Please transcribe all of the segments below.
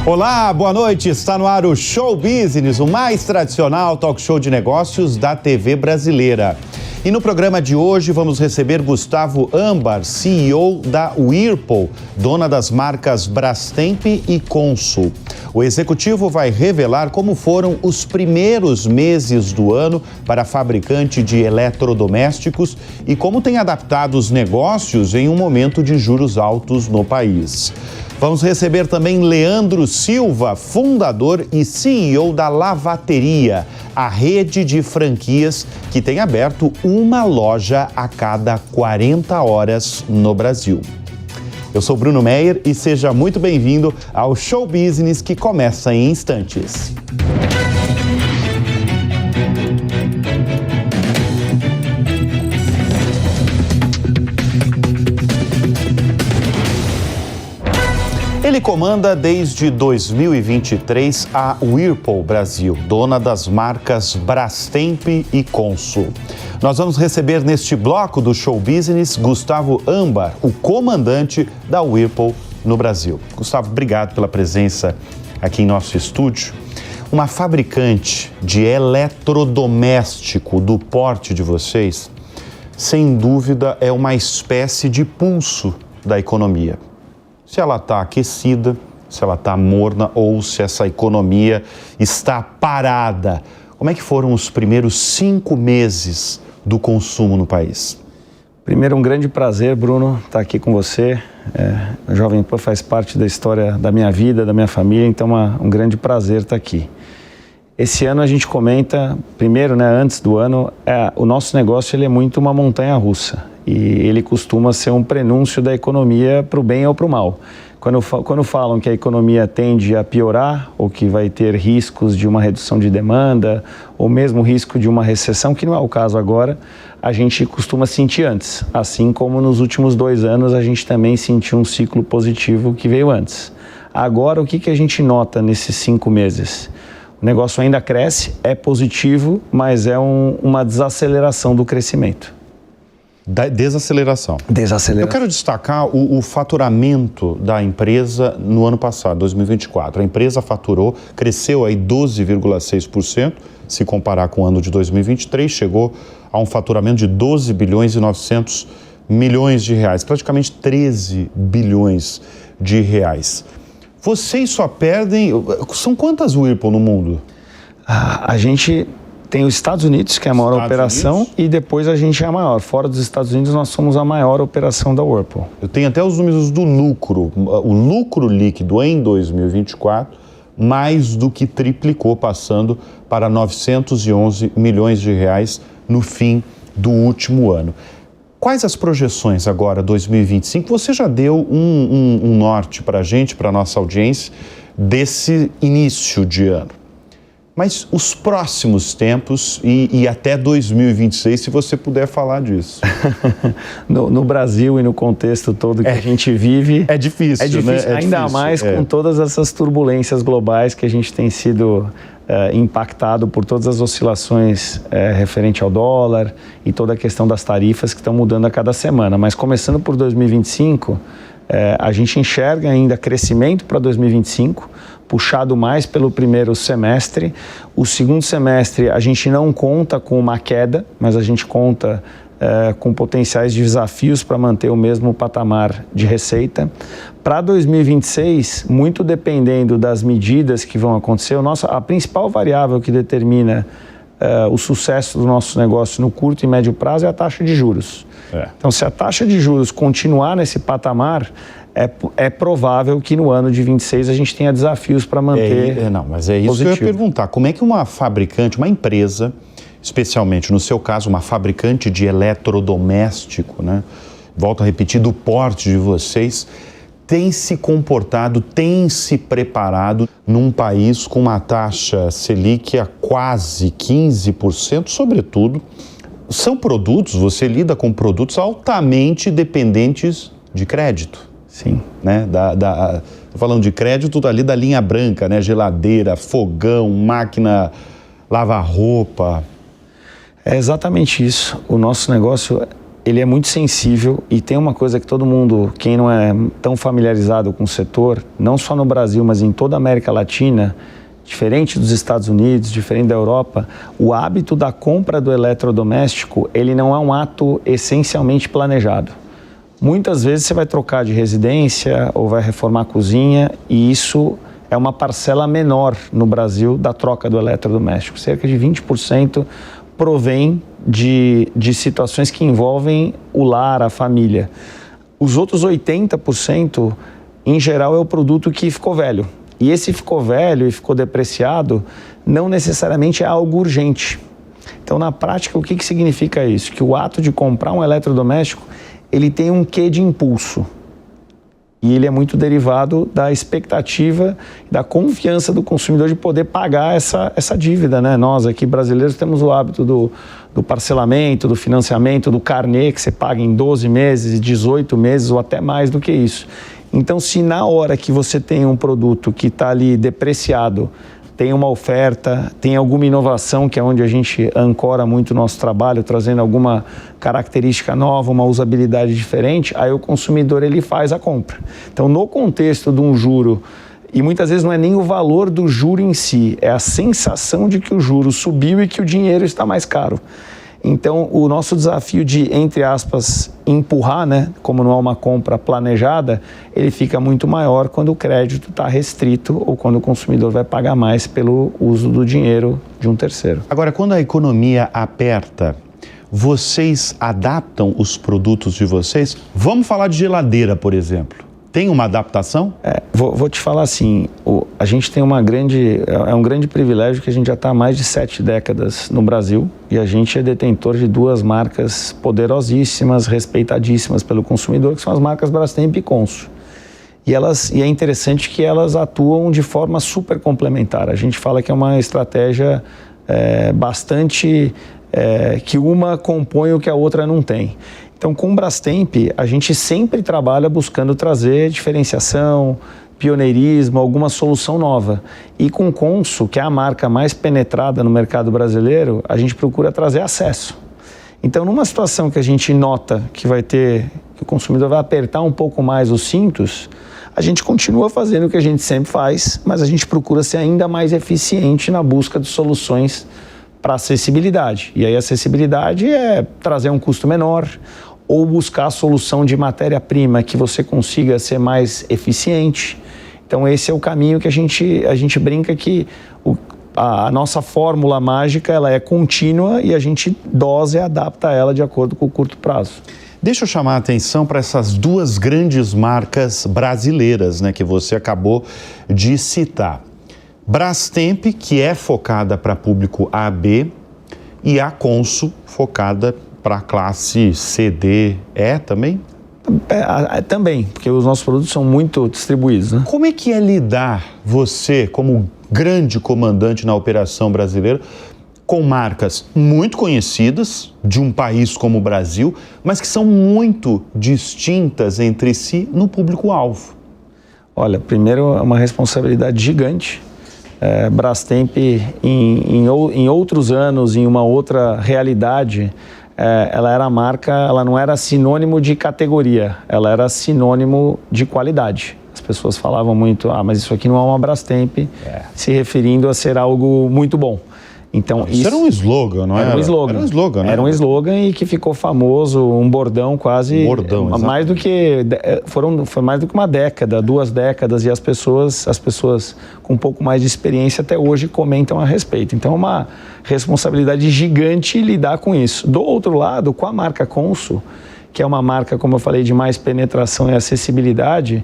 Olá, boa noite. Está no ar o Show Business, o mais tradicional talk show de negócios da TV brasileira. E no programa de hoje vamos receber Gustavo Ambar, CEO da Whirlpool, dona das marcas Brastemp e Consul. O executivo vai revelar como foram os primeiros meses do ano para a fabricante de eletrodomésticos e como tem adaptado os negócios em um momento de juros altos no país. Vamos receber também Leandro Silva, fundador e CEO da Lavateria, a rede de franquias que tem aberto uma loja a cada 40 horas no Brasil. Eu sou Bruno Meyer e seja muito bem-vindo ao Show Business que começa em instantes. Ele comanda desde 2023 a Whirlpool Brasil, dona das marcas Brastemp e Consul. Nós vamos receber neste bloco do Show Business Gustavo Ambar, o comandante da Whirlpool no Brasil. Gustavo, obrigado pela presença aqui em nosso estúdio. Uma fabricante de eletrodoméstico do porte de vocês, sem dúvida, é uma espécie de pulso da economia. Se ela está aquecida, se ela está morna ou se essa economia está parada. Como é que foram os primeiros 5 meses do consumo no país? Primeiro, um grande prazer, Bruno, estar aqui com você. A Jovem Pan faz parte da história da minha vida, da minha família, então um grande prazer estar aqui. Esse ano a gente comenta, primeiro, antes do ano, o nosso negócio ele é muito uma montanha-russa. E ele costuma ser um prenúncio da economia para o bem ou para o mal. Quando falam que a economia tende a piorar, ou que vai ter riscos de uma redução de demanda, ou mesmo risco de uma recessão, que não é o caso agora, a gente costuma sentir antes. Assim como nos últimos 2 anos a gente também sentiu um ciclo positivo que veio antes. Agora, o que a gente nota nesses 5 meses? O negócio ainda cresce, é positivo, mas é uma desaceleração do crescimento. Desaceleração. Eu quero destacar o faturamento da empresa no ano passado, 2024. A empresa cresceu aí 12,6%, se comparar com o ano de 2023, chegou a um faturamento de 12 bilhões e 900 milhões de reais, praticamente 13 bilhões de reais. Vocês só perdem... São quantas Whirlpool no mundo? A gente... Tem os Estados Unidos, que é a maior operação, e depois a gente é a maior. Fora dos Estados Unidos, nós somos a maior operação da Whirlpool. Eu tenho até os números do lucro. O lucro líquido em 2024, mais do que triplicou, passando para 911 milhões de reais no fim do último ano. Quais as projeções agora, 2025? Você já deu um norte para a gente, para a nossa audiência, desse início de ano. Mas os próximos tempos e até 2026, se você puder falar disso. No Brasil e no contexto todo que a gente vive... É difícil, né? Ainda mais com todas essas turbulências globais que a gente tem sido impactado por todas as oscilações referente ao dólar e toda a questão das tarifas que estão mudando a cada semana. Mas começando por 2025, a gente enxerga ainda crescimento para 2025, puxado mais pelo primeiro semestre. O segundo semestre a gente não conta com uma queda, mas a gente conta com potenciais desafios para manter o mesmo patamar de receita. Para 2026, muito dependendo das medidas que vão acontecer, a principal variável que determina o sucesso do nosso negócio no curto e médio prazo é a taxa de juros. Então, se a taxa de juros continuar nesse patamar, é provável que no ano de 26 a gente tenha desafios para manter mas é isso positivo. Que eu ia perguntar. Como é que uma fabricante, uma empresa, especialmente no seu caso, uma fabricante de eletrodoméstico, né? Volto a repetir, do porte de vocês, tem se comportado, tem se preparado num país com uma taxa Selic a quase 15%, sobretudo, são produtos, você lida com produtos altamente dependentes de crédito. Sim. Né? Tô falando de crédito ali da linha branca, né? Geladeira, fogão, máquina, lavar roupa. É exatamente isso. O nosso negócio ele é muito sensível e tem uma coisa que todo mundo, quem não é tão familiarizado com o setor, não só no Brasil, mas em toda a América Latina, diferente dos Estados Unidos, diferente da Europa, o hábito da compra do eletrodoméstico, ele não é um ato essencialmente planejado. Muitas vezes você vai trocar de residência ou vai reformar a cozinha e isso é uma parcela menor no Brasil da troca do eletrodoméstico. Cerca de 20% provém de situações que envolvem o lar, a família. Os outros 80%, em geral, é o produto que ficou velho. E esse ficou velho e ficou depreciado não necessariamente é algo urgente. Então, na prática, o que significa isso? Que o ato de comprar um eletrodoméstico, ele tem um quê de impulso. E ele é muito derivado da expectativa, da confiança do consumidor de poder pagar essa dívida, né? Nós aqui brasileiros temos o hábito do parcelamento, do financiamento, do carnê, que você paga em 12 meses, 18 meses ou até mais do que isso. Então, se na hora que você tem um produto que está ali depreciado, tem uma oferta, tem alguma inovação, que é onde a gente ancora muito o nosso trabalho, trazendo alguma característica nova, uma usabilidade diferente, aí o consumidor ele faz a compra. Então, no contexto de um juro, e muitas vezes não é nem o valor do juro em si, é a sensação de que o juro subiu e que o dinheiro está mais caro. Então, o nosso desafio de, entre aspas, empurrar, né, como não é uma compra planejada, ele fica muito maior quando o crédito está restrito ou quando o consumidor vai pagar mais pelo uso do dinheiro de um terceiro. Agora, quando a economia aperta, vocês adaptam os produtos de vocês? Vamos falar de geladeira, por exemplo. Tem uma adaptação? Vou te falar assim, a gente tem é um grande privilégio que a gente já está há mais de 7 décadas no Brasil e a gente é detentor de 2 marcas poderosíssimas, respeitadíssimas pelo consumidor, que são as marcas Brastemp e Consul. E é interessante que elas atuam de forma super complementar. A gente fala que é uma estratégia bastante que uma compõe o que a outra não tem. Então, com o Brastemp, a gente sempre trabalha buscando trazer diferenciação, pioneirismo, alguma solução nova. E com o Consul, que é a marca mais penetrada no mercado brasileiro, a gente procura trazer acesso. Então, numa situação que a gente nota que o consumidor vai apertar um pouco mais os cintos, a gente continua fazendo o que a gente sempre faz, mas a gente procura ser ainda mais eficiente na busca de soluções para acessibilidade. E aí a acessibilidade é trazer um custo menor ou buscar a solução de matéria-prima que você consiga ser mais eficiente. Então esse é o caminho que a gente brinca que a nossa fórmula mágica ela é contínua e a gente dosa e adapta ela de acordo com o curto prazo. Deixa eu chamar a atenção para essas 2 grandes marcas brasileiras, né, que você acabou de citar. Brastemp, que é focada para público AB, e a Consul, focada para a classe C, D, E também? Também, porque os nossos produtos são muito distribuídos, né? Como é que é lidar, você, como grande comandante na operação brasileira, com marcas muito conhecidas de um país como o Brasil, mas que são muito distintas entre si no público-alvo? Olha, primeiro é uma responsabilidade gigante. Brastemp, em outros anos, em uma outra realidade, ela era marca, ela não era sinônimo de categoria, ela era sinônimo de qualidade. As pessoas falavam muito, mas isso aqui não é uma Brastemp, se referindo a ser algo muito bom. Então, isso era um slogan, não era? Era um slogan. Era um slogan, né? Era um slogan e que ficou famoso, um bordão quase... Bordão, mais do que... Foi mais do que uma década, 2 décadas, e as pessoas com um pouco mais de experiência até hoje comentam a respeito. Então, é uma responsabilidade gigante lidar com isso. Do outro lado, com a marca Consul, que é uma marca, como eu falei, de mais penetração e acessibilidade,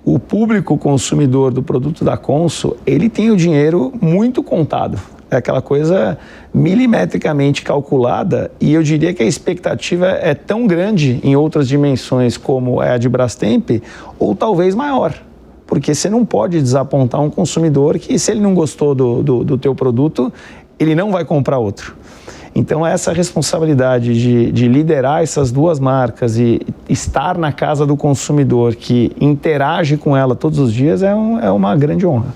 o público consumidor do produto da Consul, ele tem o dinheiro muito contado. É aquela coisa milimetricamente calculada e eu diria que a expectativa é tão grande em outras dimensões como é a de Brastemp ou talvez maior. Porque você não pode desapontar um consumidor que, se ele não gostou do teu produto, ele não vai comprar outro. Então, essa responsabilidade de liderar essas 2 marcas e estar na casa do consumidor que interage com ela todos os dias é uma grande honra.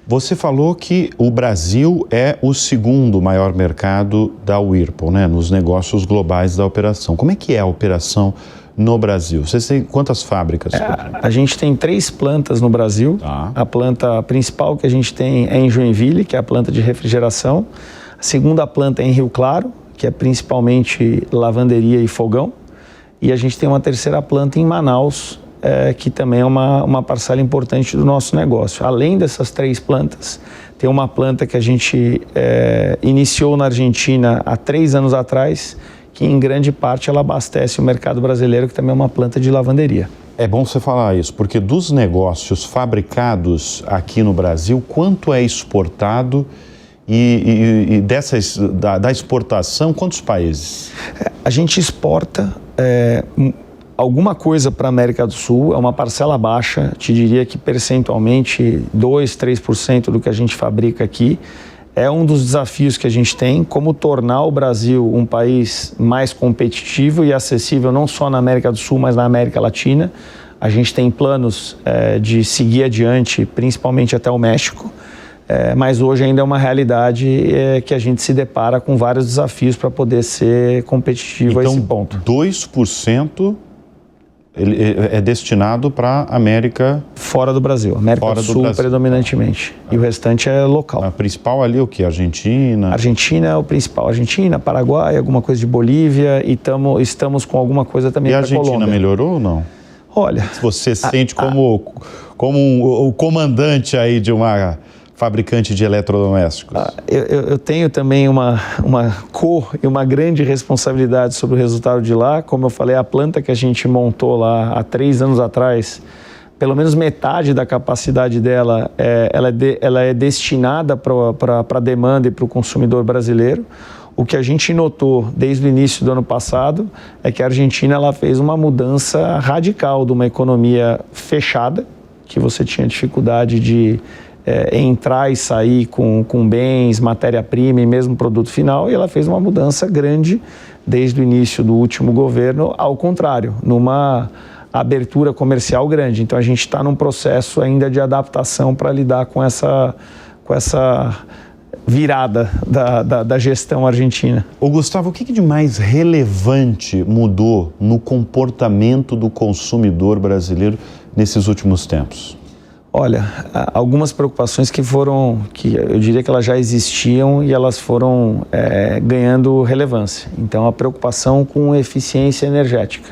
Você falou que o Brasil é o segundo maior mercado da Whirlpool, né, nos negócios globais da operação. Como é que é a operação no Brasil? Vocês têm quantas fábricas? A gente tem 3 plantas no Brasil. Tá. A planta principal que a gente tem é em Joinville, que é a planta de refrigeração. A segunda planta é em Rio Claro, que é principalmente lavanderia e fogão. E a gente tem uma terceira planta em Manaus, que também é uma parcela importante do nosso negócio. Além dessas 3 plantas, tem uma planta que a gente iniciou na Argentina há 3 anos atrás, que em grande parte ela abastece o mercado brasileiro, que também é uma planta de lavanderia. É bom você falar isso, porque dos negócios fabricados aqui no Brasil, quanto é exportado e da exportação, quantos países? A gente exporta alguma coisa para a América do Sul, é uma parcela baixa, te diria que percentualmente 2, 3% do que a gente fabrica aqui. É um dos desafios que a gente tem, como tornar o Brasil um país mais competitivo e acessível não só na América do Sul, mas na América Latina. A gente tem planos de seguir adiante, principalmente até o México, mas hoje ainda é uma realidade que a gente se depara com vários desafios para poder ser competitivo a esse ponto. Então, 2% ele é destinado para a América... Fora do Brasil, América do Sul predominantemente. E o restante é local. A principal ali o quê? Argentina? Argentina é o principal. Argentina, Paraguai, alguma coisa de Bolívia e estamos com alguma coisa também para Colômbia. E a Argentina melhorou ou não? Olha... Você sente como o comandante aí de uma fabricante de eletrodomésticos? Eu tenho também uma grande responsabilidade sobre o resultado de lá. Como eu falei, a planta que a gente montou lá há 3 anos atrás, pelo menos metade da capacidade dela ela é destinada para a demanda e para o consumidor brasileiro. O que a gente notou desde o início do ano passado é que a Argentina ela fez uma mudança radical de uma economia fechada, que você tinha dificuldade de entrar e sair com bens, matéria-prima e mesmo produto final, e ela fez uma mudança grande desde o início do último governo, ao contrário, numa abertura comercial grande. Então a gente está num processo ainda de adaptação para lidar com essa virada da gestão argentina. Ô Gustavo, o que de mais relevante mudou no comportamento do consumidor brasileiro nesses últimos tempos? Olha, algumas preocupações que eu diria que elas já existiam e elas foram ganhando relevância. Então, a preocupação com eficiência energética,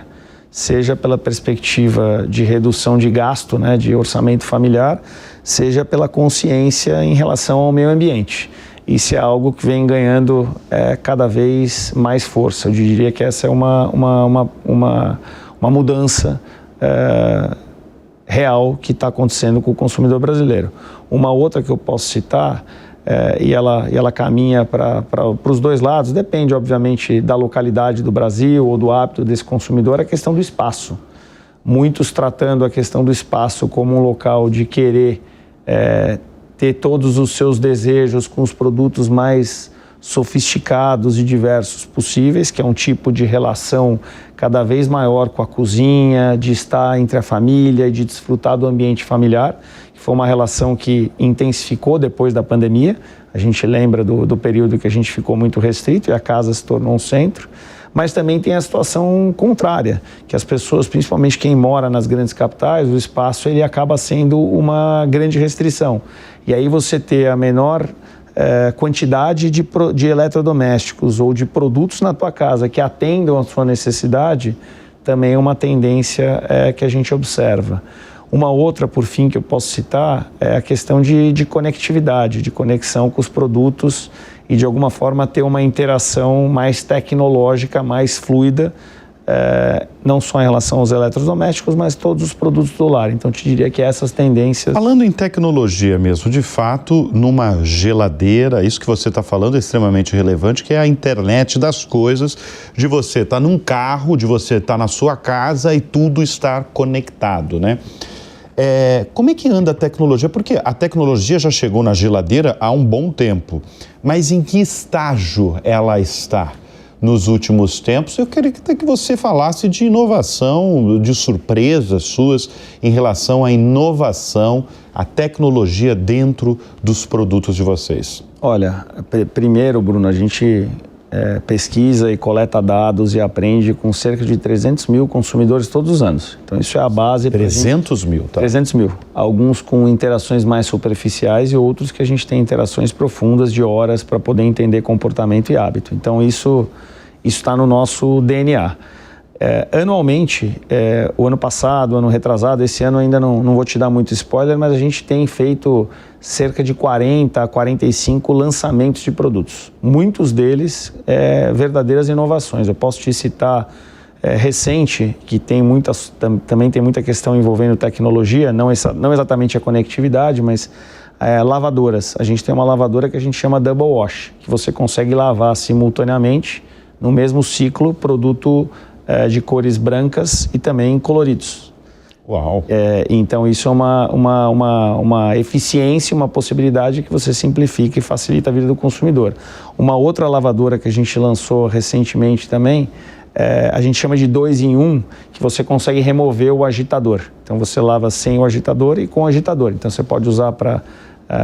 seja pela perspectiva de redução de gasto, né, de orçamento familiar, seja pela consciência em relação ao meio ambiente. Isso é algo que vem ganhando cada vez mais força. Eu diria que essa é uma mudança real que está acontecendo com o consumidor brasileiro. Uma outra que eu posso citar, e ela caminha para os dois lados, depende obviamente da localidade do Brasil ou do hábito desse consumidor, é a questão do espaço. Muitos tratando a questão do espaço como um local de querer ter todos os seus desejos com os produtos mais sofisticados e diversos possíveis, que é um tipo de relação cada vez maior com a cozinha, de estar entre a família e de desfrutar do ambiente familiar, que foi uma relação que intensificou depois da pandemia. A gente lembra do período que a gente ficou muito restrito e a casa se tornou um centro, mas também tem a situação contrária, que as pessoas, principalmente quem mora nas grandes capitais, o espaço ele acaba sendo uma grande restrição. E aí você ter a menor quantidade de eletrodomésticos ou de produtos na tua casa que atendam a sua necessidade, também é uma tendência que a gente observa. Uma outra, por fim, que eu posso citar é a questão de conectividade, de conexão com os produtos e, de alguma forma, ter uma interação mais tecnológica, mais fluida, não só em relação aos eletrodomésticos, mas todos os produtos do lar. Então, te diria que essas tendências... Falando em tecnologia mesmo, de fato, numa geladeira, isso que você está falando é extremamente relevante, que é a internet das coisas, de você estar num carro, de você estar na sua casa e tudo estar conectado, né? Como é que anda a tecnologia? Porque a tecnologia já chegou na geladeira há um bom tempo, mas em que estágio ela está? nos últimos tempos. Eu queria que você falasse de inovação, de surpresas suas em relação à inovação, à tecnologia dentro dos produtos de vocês. Olha, primeiro, Bruno, a gente pesquisa e coleta dados e aprende com cerca de 300 mil consumidores todos os anos. Então isso é a base. 300 mil, tá? 300 mil. Alguns com interações mais superficiais e outros que a gente tem interações profundas de horas para poder entender comportamento e hábito. Então isso está no nosso DNA. Anualmente, o ano passado, ano retrasado, esse ano ainda não vou te dar muito spoiler, mas a gente tem feito cerca de 40 a 45 lançamentos de produtos. Muitos deles verdadeiras inovações. Eu posso te citar recente, que tem também tem muita questão envolvendo tecnologia, não exatamente a conectividade, mas lavadoras. A gente tem uma lavadora que a gente chama Double Wash, que você consegue lavar simultaneamente, no mesmo ciclo, produto de cores brancas e também coloridos. Uau! Então isso é uma eficiência, uma possibilidade que você simplifica e facilita a vida do consumidor. Uma outra lavadora que a gente lançou recentemente também, a gente chama de 2 em 1, que você consegue remover o agitador. Então você lava sem o agitador e com o agitador. Então você pode usar para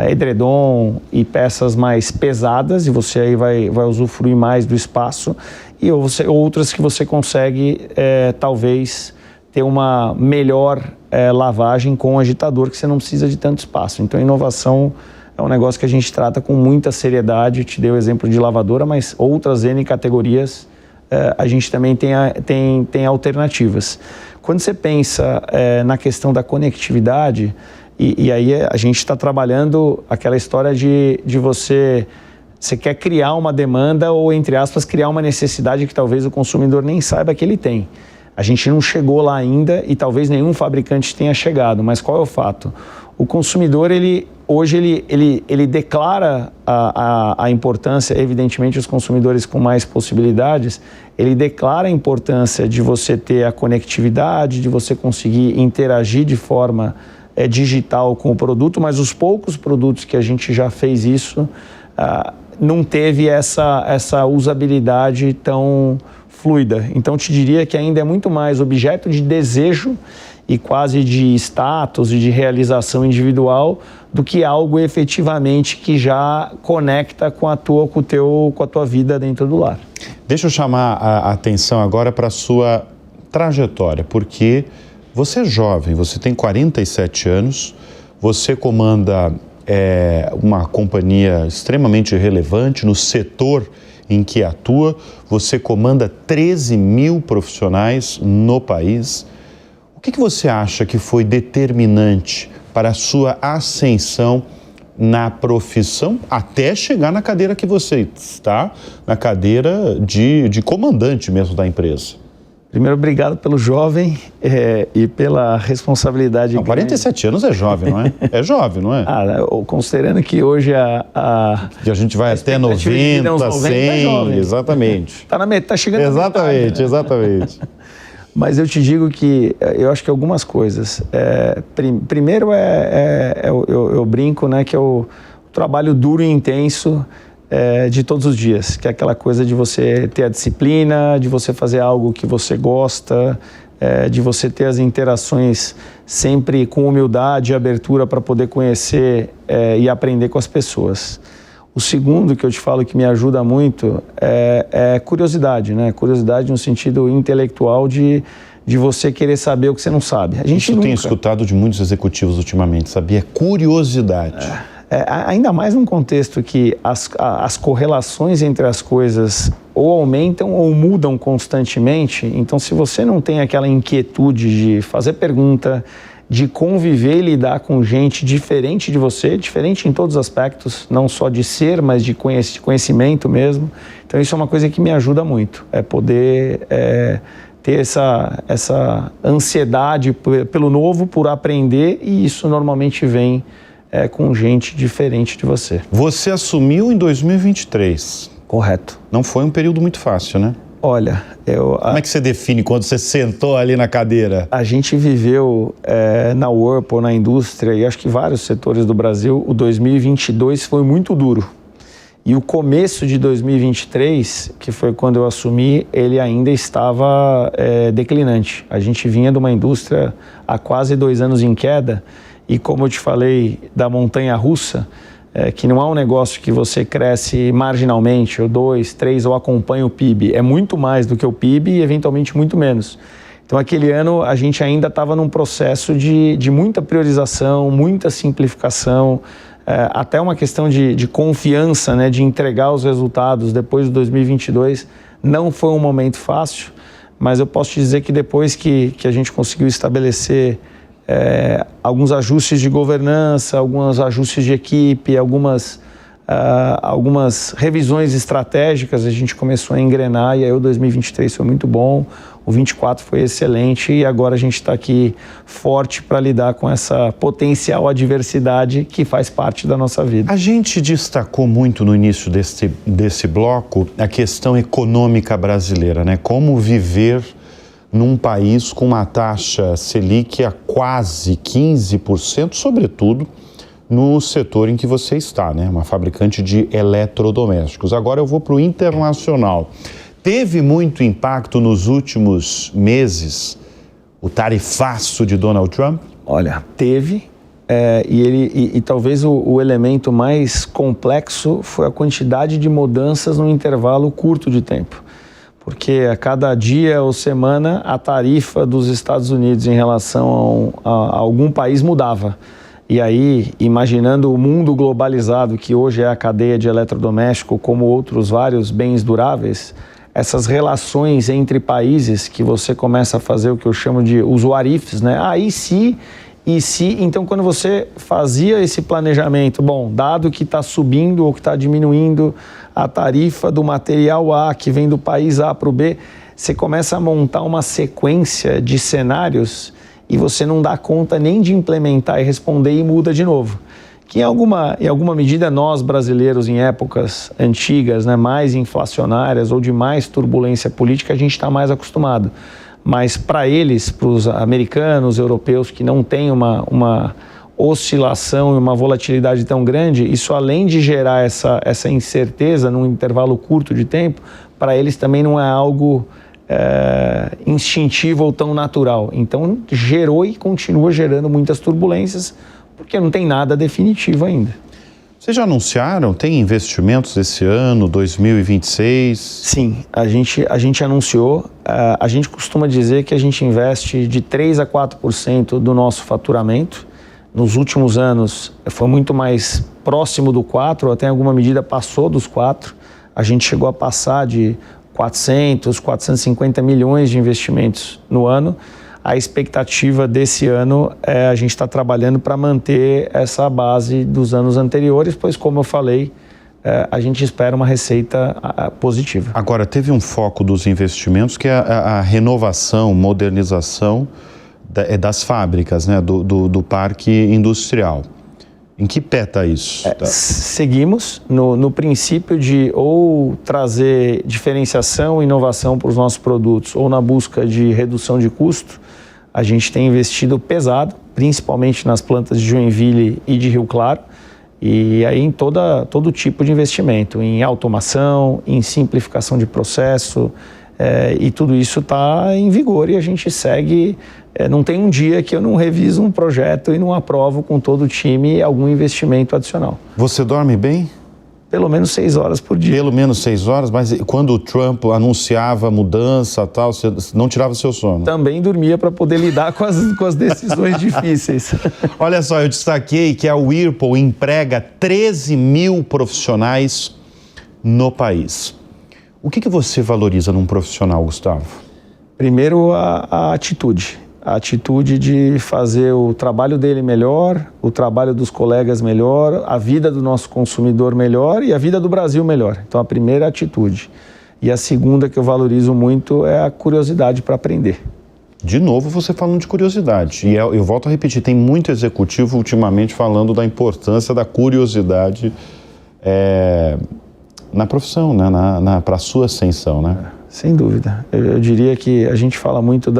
edredom e peças mais pesadas, e você aí vai usufruir mais do espaço, e outras que você consegue talvez ter uma melhor lavagem com o agitador, que você não precisa de tanto espaço. Então a inovação é um negócio que a gente trata com muita seriedade. Eu te dei o exemplo de lavadora, mas outras N categorias a gente também tem alternativas. Quando você pensa na questão da conectividade, e aí a gente está trabalhando aquela história de você quer criar uma demanda ou, entre aspas, criar uma necessidade que talvez o consumidor nem saiba que ele tem. A gente não chegou lá ainda e talvez nenhum fabricante tenha chegado, mas qual é o fato? O consumidor, hoje ele declara a importância, evidentemente os consumidores com mais possibilidades, ele declara a importância de você ter a conectividade, de você conseguir interagir de forma digital com o produto, mas os poucos produtos que a gente já fez isso não teve essa usabilidade tão fluida. Então te diria que ainda é muito mais objeto de desejo e quase de status e de realização individual do que algo efetivamente que já conecta com a tua vida dentro do lar. Deixa eu chamar a atenção agora para a sua trajetória, porque você é jovem, você tem 47 anos, você comanda uma companhia extremamente relevante no setor em que atua, você comanda 13 mil profissionais no país. O que você acha que foi determinante para a sua ascensão na profissão até chegar na cadeira que você está, na cadeira de comandante mesmo da empresa? Primeiro, obrigado pelo jovem e pela responsabilidade. Não, 47 anos é jovem, não é? É jovem, não é? Considerando que hoje que a gente vai até 90, 100, é jovem. Exatamente. Tá chegando exatamente, exatamente. Mas eu te digo que eu acho que algumas coisas. Primeiro eu brinco, né, que é o trabalho duro e intenso de todos os dias, que é aquela coisa de você ter a disciplina, de você fazer algo que você gosta, de você ter as interações sempre com humildade e abertura para poder conhecer e aprender com as pessoas. O segundo que eu te falo que me ajuda muito é curiosidade, né? Curiosidade no sentido intelectual de você querer saber o que você não sabe. Isso eu tenho escutado de muitos executivos ultimamente, sabia? Curiosidade. Ainda mais num contexto que as correlações entre as coisas ou aumentam ou mudam constantemente. Então, se você não tem aquela inquietude de fazer pergunta, de conviver e lidar com gente diferente de você, diferente em todos os aspectos, não só de ser, mas de conhecimento mesmo. Então, isso é uma coisa que me ajuda muito, poder ter essa ansiedade pelo novo, por aprender, e isso normalmente vem com gente diferente de você. Você assumiu em 2023. Correto. Não foi um período muito fácil, né? Olha, Como é que você define quando você sentou ali na cadeira? A gente viveu na Whirlpool, na indústria, e acho que vários setores do Brasil, o 2022 foi muito duro. E o começo de 2023, que foi quando eu assumi, ele ainda estava declinante. A gente vinha de uma indústria há quase 2 anos em queda, e como eu te falei da montanha-russa, que não é um negócio que você cresce marginalmente, ou 2, 3, ou acompanha o PIB. É muito mais do que o PIB e eventualmente muito menos. Então, aquele ano, a gente ainda estava num processo de muita priorização, muita simplificação, até uma questão de confiança, né, de entregar os resultados depois de 2022. Não foi um momento fácil, mas eu posso te dizer que depois que a gente conseguiu estabelecer alguns ajustes de governança, alguns ajustes de equipe, algumas revisões estratégicas, a gente começou a engrenar, e aí o 2023 foi muito bom, o 24 foi excelente, e agora a gente está aqui forte para lidar com essa potencial adversidade que faz parte da nossa vida. A gente destacou muito no início desse bloco a questão econômica brasileira, né? Como viver num país com uma taxa Selic a quase 15%, sobretudo no setor em que você está, né? Uma fabricante de eletrodomésticos. Agora eu vou para o internacional. Teve muito impacto nos últimos meses o tarifaço de Donald Trump? Olha, teve, e talvez o elemento mais complexo foi a quantidade de mudanças num intervalo curto de tempo. Porque a cada dia ou semana a tarifa dos Estados Unidos em relação a algum país mudava. E aí, imaginando o mundo globalizado, que hoje é a cadeia de eletrodoméstico, como outros vários bens duráveis, essas relações entre países que você começa a fazer o que eu chamo de os what ifs, né? E se... Então, quando você fazia esse planejamento, bom, dado que está subindo ou que está diminuindo a tarifa do material A, que vem do país A para o B, você começa a montar uma sequência de cenários e você não dá conta nem de implementar e responder, e muda de novo. Que em alguma medida nós brasileiros, em épocas antigas, né, mais inflacionárias ou de mais turbulência política, a gente está mais acostumado. Mas para eles, para os americanos, europeus, que não têm uma oscilação e uma volatilidade tão grande, isso, além de gerar essa incerteza num intervalo curto de tempo, para eles também não é algo instintivo ou tão natural. Então gerou e continua gerando muitas turbulências, porque não tem nada definitivo ainda. Vocês já anunciaram? Tem investimentos esse ano, 2026? Sim, a gente anunciou. A gente costuma dizer que a gente investe de 3% a 4% do nosso faturamento. Nos últimos anos foi muito mais próximo do 4%, até em alguma medida passou dos 4%. A gente chegou a passar de 400, 450 milhões de investimentos no ano. A expectativa desse ano a gente está trabalhando para manter essa base dos anos anteriores, pois, como eu falei, a gente espera uma receita positiva. Agora, teve um foco dos investimentos que é a renovação, modernização das fábricas, né, do parque industrial. Em que pé está isso? Seguimos no princípio de ou trazer diferenciação e inovação para os nossos produtos, ou na busca de redução de custo. A gente tem investido pesado, principalmente nas plantas de Joinville e de Rio Claro, e aí em todo tipo de investimento, em automação, em simplificação de processo, e tudo isso está em vigor, e a gente segue. Não tem um dia que eu não reviso um projeto e não aprovo com todo o time algum investimento adicional. Você dorme bem? Pelo menos 6 horas por dia. Pelo menos 6 horas, mas quando o Trump anunciava mudança e tal, você não tirava seu sono? Também dormia para poder lidar com as decisões difíceis. Olha só, eu destaquei que a Whirlpool emprega 13 mil profissionais no país. O que você valoriza num profissional, Gustavo? Primeiro, a atitude. A atitude de fazer o trabalho dele melhor, o trabalho dos colegas melhor, a vida do nosso consumidor melhor e a vida do Brasil melhor. Então, a primeira atitude. E a segunda que eu valorizo muito é a curiosidade para aprender. De novo, você falando de curiosidade. E eu volto a repetir, tem muito executivo ultimamente falando da importância da curiosidade na profissão, né? Para a sua ascensão, né? Sem dúvida. Eu diria que a gente fala muito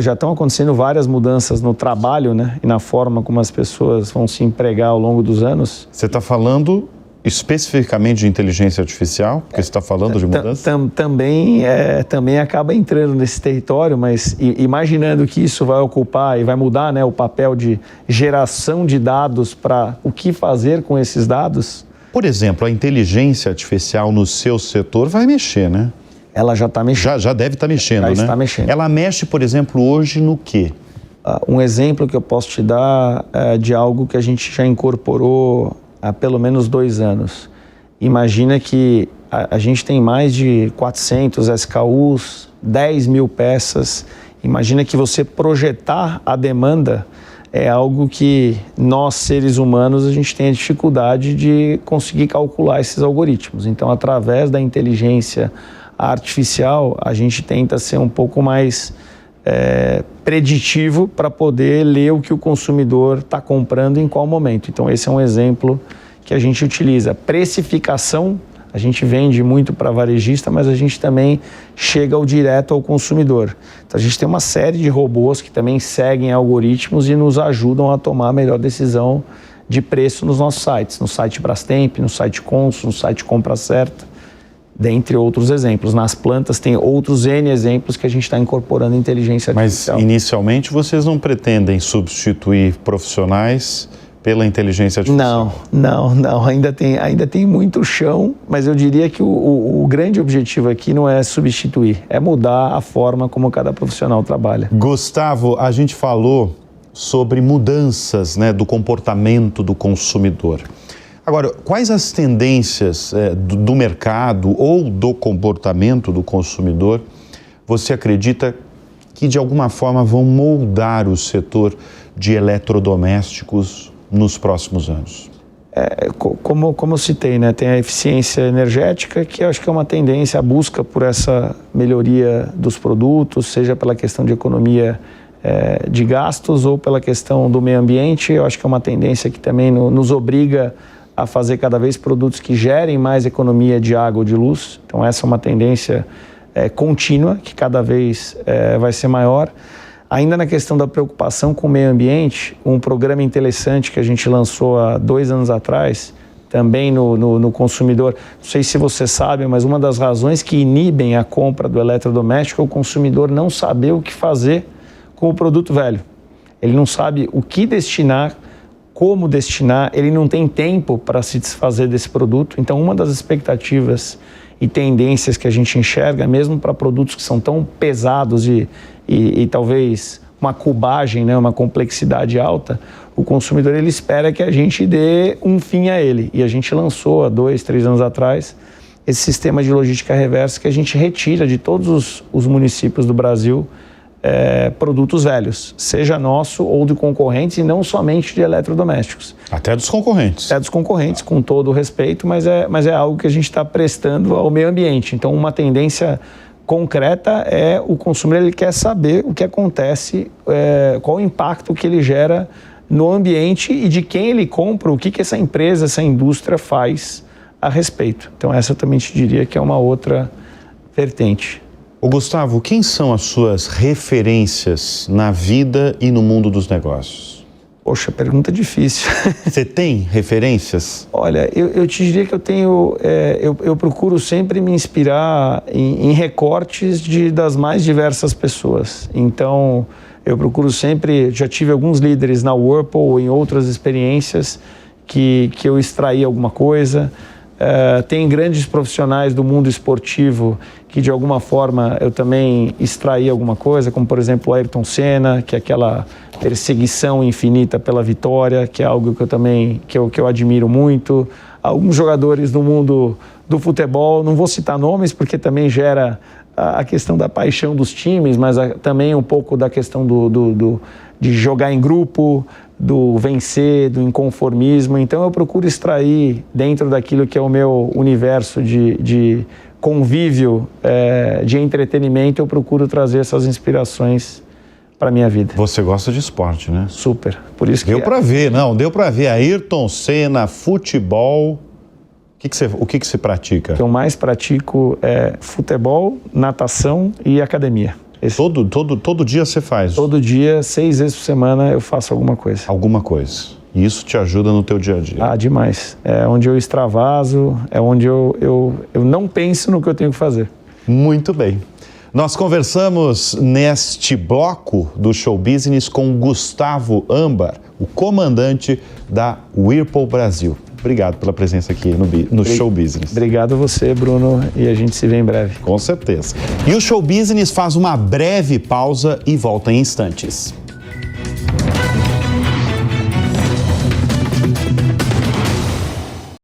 já estão acontecendo várias mudanças no trabalho, né? E na forma como as pessoas vão se empregar ao longo dos anos. Você está falando especificamente de inteligência artificial, porque você está falando de mudança? Também acaba entrando nesse território, mas imaginando que isso vai ocupar e vai mudar, né, o papel de geração de dados para o que fazer com esses dados. Por exemplo, a inteligência artificial no seu setor vai mexer, né? Ela já está mexendo. Já deve estar mexendo, já né? Está mexendo. Ela mexe, por exemplo, hoje no quê? Um exemplo que eu posso te dar é de algo que a gente já incorporou há pelo menos 2 anos. Imagina que a gente tem mais de 400 SKUs, 10 mil peças. Imagina que você projetar a demanda é algo que nós, seres humanos, a gente tem a dificuldade de conseguir calcular esses algoritmos. Então, através da inteligência artificial, a gente tenta ser um pouco mais preditivo para poder ler o que o consumidor está comprando em qual momento. Então, esse é um exemplo que a gente utiliza. Precificação, a gente vende muito para varejista, mas a gente também chega direto ao consumidor. Então, a gente tem uma série de robôs que também seguem algoritmos e nos ajudam a tomar a melhor decisão de preço nos nossos sites. No site Brastemp, no site Consul, no site Compra Certa, dentre outros exemplos. Nas plantas tem outros N exemplos que a gente está incorporando inteligência artificial. Mas, inicialmente, vocês não pretendem substituir profissionais pela inteligência artificial? Não. Ainda tem muito chão, mas eu diria que o grande objetivo aqui não é substituir, é mudar a forma como cada profissional trabalha. Gustavo, a gente falou sobre mudanças, né, do comportamento do consumidor. Agora, quais as tendências do mercado ou do comportamento do consumidor você acredita que de alguma forma vão moldar o setor de eletrodomésticos nos próximos anos? Como eu citei, né, tem a eficiência energética, que eu acho que é uma tendência, a busca por essa melhoria dos produtos, seja pela questão de economia de gastos ou pela questão do meio ambiente. Eu acho que é uma tendência que também nos obriga a fazer cada vez produtos que gerem mais economia de água ou de luz. Então essa é uma tendência contínua, que cada vez vai ser maior. Ainda na questão da preocupação com o meio ambiente, um programa interessante que a gente lançou há 2 anos atrás, também no consumidor, não sei se você sabe, mas uma das razões que inibem a compra do eletrodoméstico é o consumidor não saber o que fazer com o produto velho. Ele não sabe o que destinar, como destinar, ele não tem tempo para se desfazer desse produto. Então, uma das expectativas e tendências que a gente enxerga, mesmo para produtos que são tão pesados e talvez uma cubagem, né, uma complexidade alta, o consumidor ele espera que a gente dê um fim a ele. E a gente lançou há 2, 3 anos atrás esse sistema de logística reversa que a gente retira de todos os municípios do Brasil produtos velhos, seja nosso ou de concorrentes, e não somente de eletrodomésticos. Até dos concorrentes. Até dos concorrentes, com todo o respeito, mas é algo que a gente está prestando ao meio ambiente. Então, uma tendência concreta é o consumidor, ele quer saber o que acontece, qual o impacto que ele gera no ambiente e de quem ele compra, o que essa empresa, essa indústria faz a respeito. Então, essa eu também te diria que é uma outra vertente. Ô Gustavo, quem são as suas referências na vida e no mundo dos negócios? Poxa, pergunta difícil. Você tem referências? Olha, eu te diria que eu tenho... eu procuro sempre me inspirar em recortes das mais diversas pessoas. Então, eu procuro sempre... Já tive alguns líderes na Whirlpool ou em outras experiências que eu extraí alguma coisa. Tem grandes profissionais do mundo esportivo que de alguma forma eu também extraí alguma coisa, como por exemplo o Ayrton Senna, que é aquela perseguição infinita pela vitória, que é algo que eu também que eu admiro muito. Alguns jogadores do mundo do futebol, não vou citar nomes porque também gera a questão da paixão dos times, mas também um pouco da questão de jogar em grupo, do vencer, do inconformismo. Então eu procuro extrair dentro daquilo que é o meu universo de convívio, de entretenimento, eu procuro trazer essas inspirações para a minha vida. Você gosta de esporte, né? Super. Por isso que deu para ver, deu para ver. Ayrton Senna, futebol. O que você pratica? O que eu mais pratico é futebol, natação e academia. Todo dia você faz? Todo dia, 6 vezes por semana eu faço alguma coisa. Alguma coisa. E isso te ajuda no teu dia a dia? Ah, demais. É onde eu extravaso, é onde eu não penso no que eu tenho que fazer. Muito bem. Nós conversamos neste bloco do Show Business com Gustavo Ambar, o comandante da Whirlpool Brasil. Obrigado pela presença aqui no Show Business. Obrigado a você, Bruno, e a gente se vê em breve. Com certeza. E o Show Business faz uma breve pausa e volta em instantes.